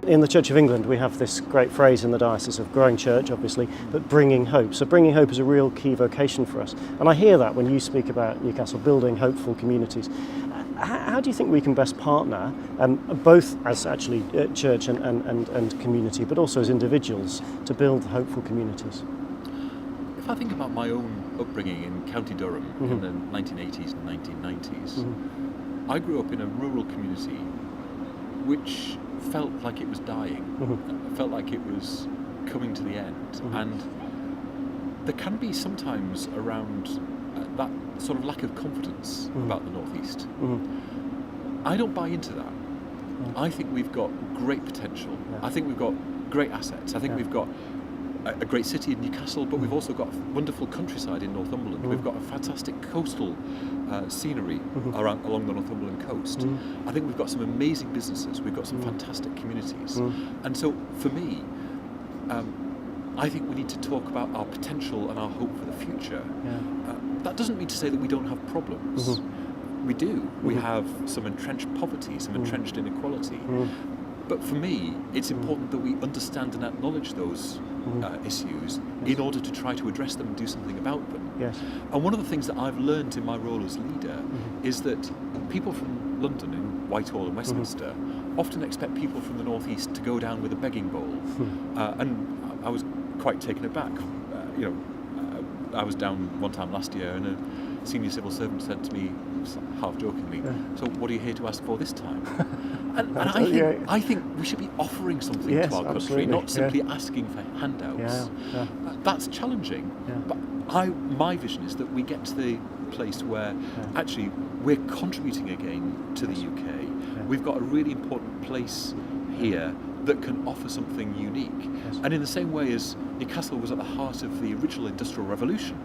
in the Church of England, we have this great phrase in the Diocese of growing church, obviously, but bringing hope. So bringing hope is a real key vocation for us. And I hear that when you speak about Newcastle building hopeful communities. How do you think we can best partner, both as actually church and community, but also as individuals, to build hopeful communities? If I think about my own upbringing in County Durham in the 1980s and 1990s, I grew up in a rural community which felt like it was dying, felt like it was coming to the end, and there can be sometimes around that sort of lack of confidence about the North East. I don't buy into that. I think we've got great potential. I think we've got great assets. I think we've got a great city in Newcastle, but we've also got wonderful countryside in Northumberland. We've got a fantastic coastal scenery along the Northumberland coast. I think we've got some amazing businesses. We've got some fantastic communities. And so for me, I think we need to talk about our potential and our hope for the future. That doesn't mean to say that we don't have problems. We do. We have some entrenched poverty, some entrenched inequality. But for me, it's important that we understand and acknowledge those issues in order to try to address them and do something about them. And one of the things that I've learned in my role as leader is that people from London and Whitehall and Westminster often expect people from the North East to go down with a begging bowl. And I was quite taken aback. I was down one time last year and a senior civil servant said to me, half jokingly, "So what are you here to ask for this time?" and I think we should be offering something to our country, not simply asking for handouts. That's challenging, but my vision is that we get to the place where actually we're contributing again to the UK. We've got a really important place here that can offer something unique. And in the same way as Newcastle was at the heart of the original Industrial Revolution,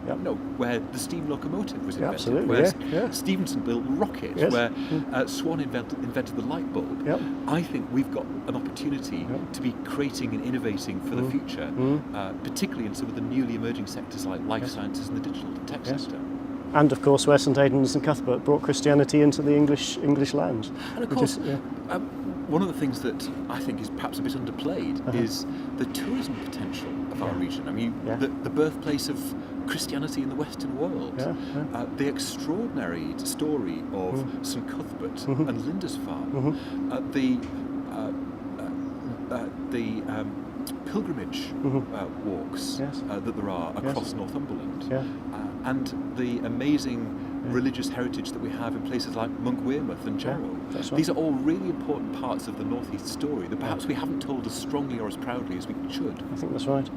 where the steam locomotive was invented, where Stephenson built the rocket, where Swan invented the light bulb. I think we've got an opportunity to be creating and innovating for the future, particularly in some of the newly emerging sectors like life sciences and the digital tech sector. And of course, where St Aidan's and Cuthbert brought Christianity into the English land. And of course, one of the things that I think is perhaps a bit underplayed is the tourism potential of our region. I mean, the birthplace of Christianity in the Western world, the extraordinary story of St Cuthbert and Lindisfarne, the pilgrimage walks that there are across Northumberland, and the amazing religious heritage that we have in places like Monk Wearmouth and Jarrow. These are all really important parts of the North East story that perhaps we haven't told as strongly or as proudly as we should. I think that's right.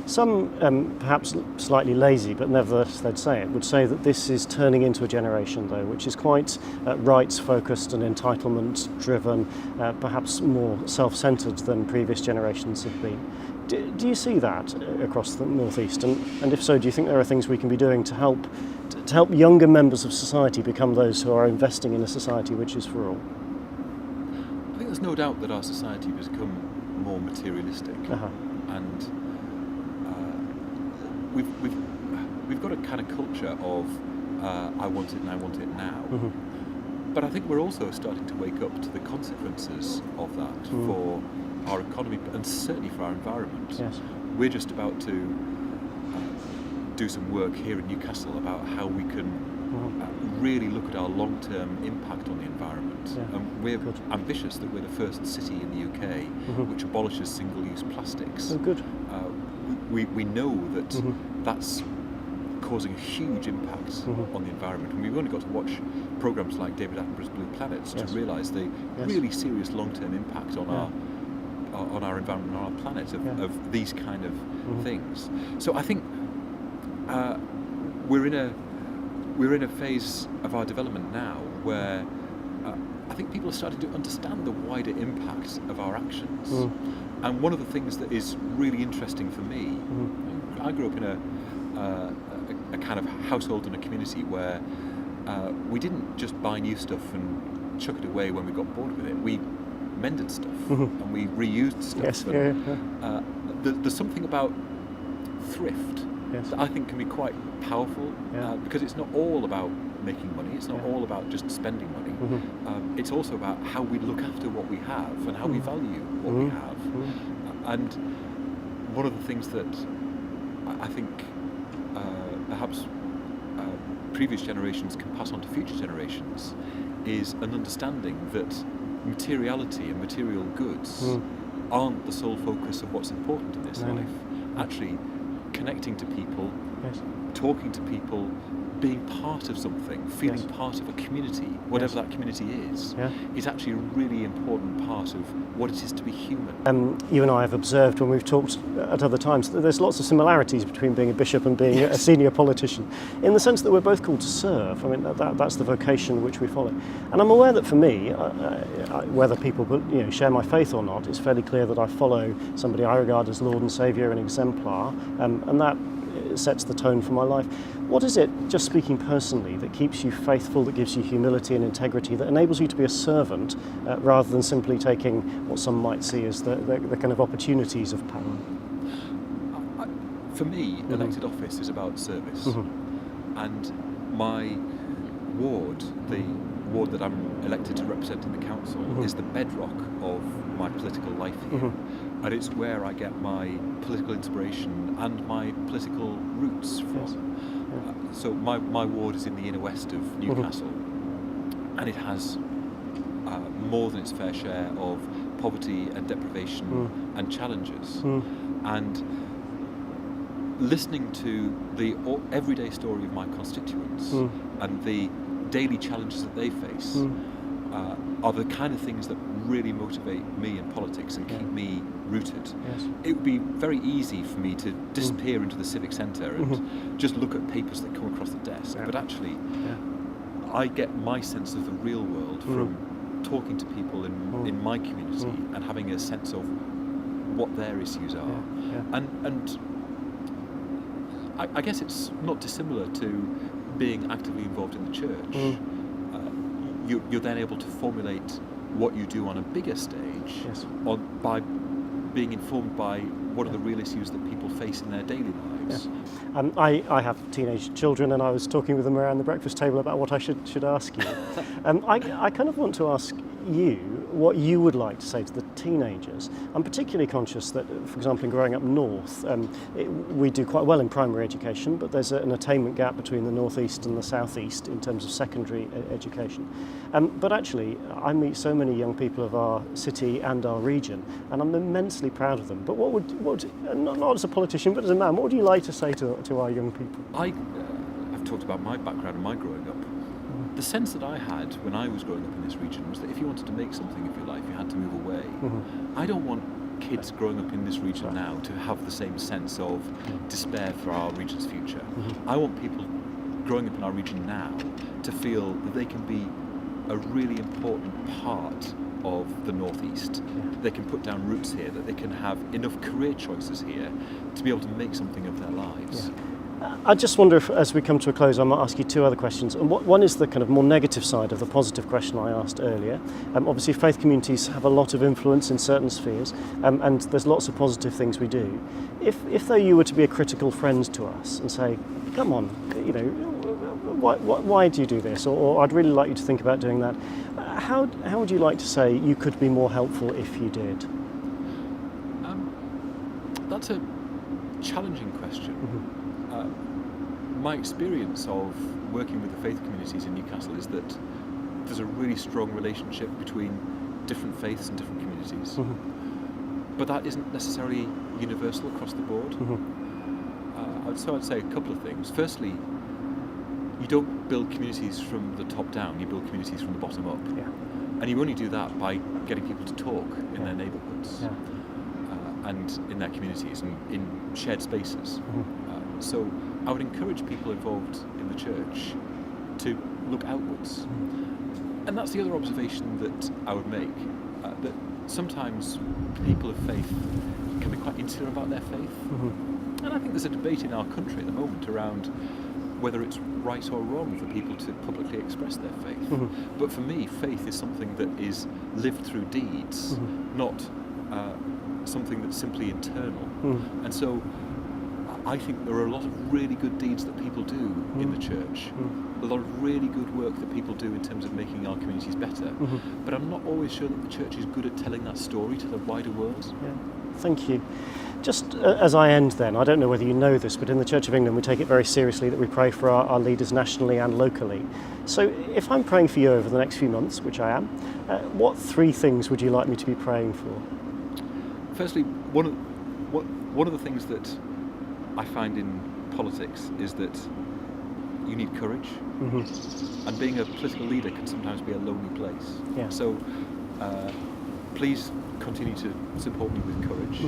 Some, perhaps slightly lazy, but nevertheless they'd say it, would say that this is turning into a generation, though, which is quite rights-focused and entitlement-driven, perhaps more self-centred than previous generations have been. Do you see that across the North East? And if so, do you think there are things we can be doing to help younger members of society become those who are investing in a society which is for all? I think there's no doubt that our society has become more materialistic, and we've got a kind of culture of I want it and I want it now. But I think we're also starting to wake up to the consequences of that for our economy and certainly for our environment. We're just about to do some work here in Newcastle about how we can really look at our long-term impact on the environment. And we're ambitious that we're the first city in the UK which abolishes single-use plastics. We know that that's causing a huge impact on the environment, and we've only got to watch programmes like David Attenborough's Blue Planets to realise the really serious long-term impact on our environment, on our planet, of these kind of things. So I think we're in a phase of our development now where I think people are starting to understand the wider impact of our actions. And one of the things that is really interesting for me, I grew up in a kind of household and a community where we didn't just buy new stuff and chuck it away when we got bored with it. We mended stuff and we reused stuff. There's something about thrift Yes. that I think can be quite powerful, Yeah. because it's not all about making money, it's not Yeah. all about just spending money. It's also about how we look after what we have and how we value what we have. And one of the things that I think perhaps previous generations can pass on to future generations is an understanding that materiality and material goods aren't the sole focus of what's important in this life. Actually, connecting to people, Yes. talking to people, being part of something, feeling Yes. part of a community, whatever Yes. that community is Yeah. actually a really important part of what it is to be human. You and I have observed when we've talked at other times that there's lots of similarities between being a bishop and being a senior politician, in the sense that we're both called to serve. I mean, that's the vocation which we follow. And I'm aware that for me, whether people share my faith or not, it's fairly clear that I follow somebody I regard as Lord and Saviour and exemplar, and that sets the tone for my life. What is it, just speaking personally, that keeps you faithful, that gives you humility and integrity, that enables you to be a servant rather than simply taking what some might see as the kind of opportunities of power? For me, elected office is about service. And my ward, the ward that I'm elected to represent in the council, is the bedrock of my political life here. And it's where I get my political inspiration and my political roots from. Yes. So my ward is in the inner west of Newcastle, and it has more than its fair share of poverty and deprivation and challenges. And listening to the everyday story of my constituents and the daily challenges that they face are the kind of things that really motivate me in politics and keep me rooted. Yes. It would be very easy for me to disappear into the civic centre and just look at papers that come across the desk, but actually I get my sense of the real world from talking to people in my community and having a sense of what their issues are. And I guess it's not dissimilar to being actively involved in the church. You're then able to formulate what you do on a bigger stage by being informed by what are the real issues that people face in their daily lives. I have teenage children, and I was talking with them around the breakfast table about what I should ask you. I kind of want to ask you what you would like to say to the teenagers. I'm particularly conscious that, for example, in growing up north, we do quite well in primary education, but there's an attainment gap between the northeast and the southeast in terms of secondary education. But actually, I meet so many young people of our city and our region, and I'm immensely proud of them. But what would not as a politician, but as a man, what would you like to say to our young people? I've talked about my background and my growing up. The sense that I had when I was growing up in this region was that if you wanted to make something of your life, you had to move away. I don't want kids growing up in this region now to have the same sense of despair for our region's future. I want people growing up in our region now to feel that they can be a really important part of the northeast. They can put down roots here, that they can have enough career choices here to be able to make something of their lives. I just wonder if, as we come to a close, I might ask you two other questions. And one is the kind of more negative side of the positive question I asked earlier. Obviously, faith communities have a lot of influence in certain spheres, and there's lots of positive things we do. If though you were to be a critical friend to us and say, come on, why do you do this? Or I'd really like you to think about doing that. How would you like to say you could be more helpful if you did? That's a challenging question. My experience of working with the faith communities in Newcastle is that there's a really strong relationship between different faiths and different communities. But that isn't necessarily universal across the board. So I'd say a couple of things. Firstly, you don't build communities from the top down, you build communities from the bottom up. And you only do that by getting people to talk in their neighbourhoods and in their communities and in shared spaces. So I would encourage people involved in the church to look outwards. And that's the other observation that I would make, that sometimes people of faith can be quite insular about their faith. And I think there's a debate in our country at the moment around whether it's right or wrong for people to publicly express their faith. But for me, faith is something that is lived through deeds, not something that's simply internal. And so I think there are a lot of really good deeds that people do in the church, a lot of really good work that people do in terms of making our communities better, but I'm not always sure that the church is good at telling that story to the wider world. Yeah. Thank you. Just as I end then, I don't know whether you know this, but in the Church of England we take it very seriously that we pray for our leaders nationally and locally. So if I'm praying for you over the next few months, which I am, what 3 things would you like me to be praying for? Firstly, one of the things that I find in politics is that you need courage, and being a political leader can sometimes be a lonely place. Yeah. So please continue to support me with courage.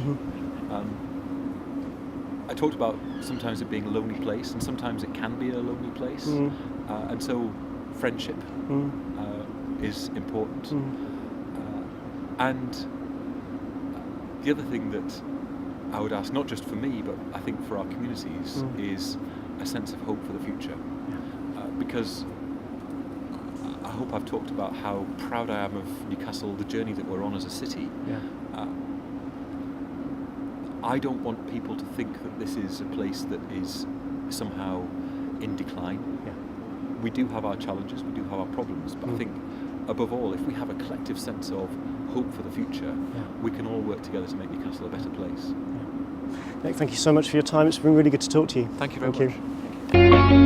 I talked about sometimes it being a lonely place, and sometimes it can be a lonely place, and so friendship is important. And the other thing that I would ask, not just for me, but I think for our communities, is a sense of hope for the future. Because I hope I've talked about how proud I am of Newcastle, the journey that we're on as a city. I don't want people to think that this is a place that is somehow in decline. We do have our challenges, we do have our problems, but I think above all, if we have a collective sense of hope for the future, we can all work together to make Newcastle a better place. Nick, thank you so much for your time. It's been really good to talk to you. Thank you very much. Thank you.